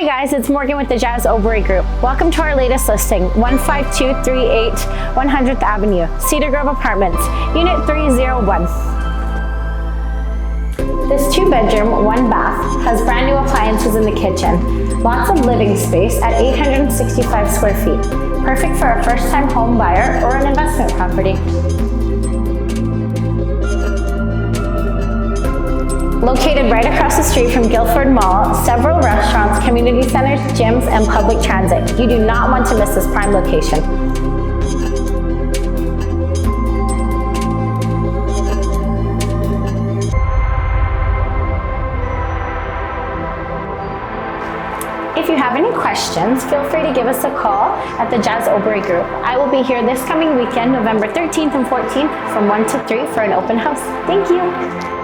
Hi guys, it's Morgan with the Jas Oberoi Group. Welcome to our latest listing, 15238 100th Avenue, Cedar Grove Apartments, Unit 301. This 2-bedroom, 1-bath has brand new appliances in the kitchen, lots of living space at 865 square feet, perfect for a first-time home buyer or an investment property. Located right across the street from Guildford Mall, several restaurants, community centers, gyms, and public transit. You do not want to miss this prime location. If you have any questions, feel free to give us a call at the Jas Oberoi Group. I will be here this coming weekend, November 13th and 14th from 1 to 3 for an open house. Thank you.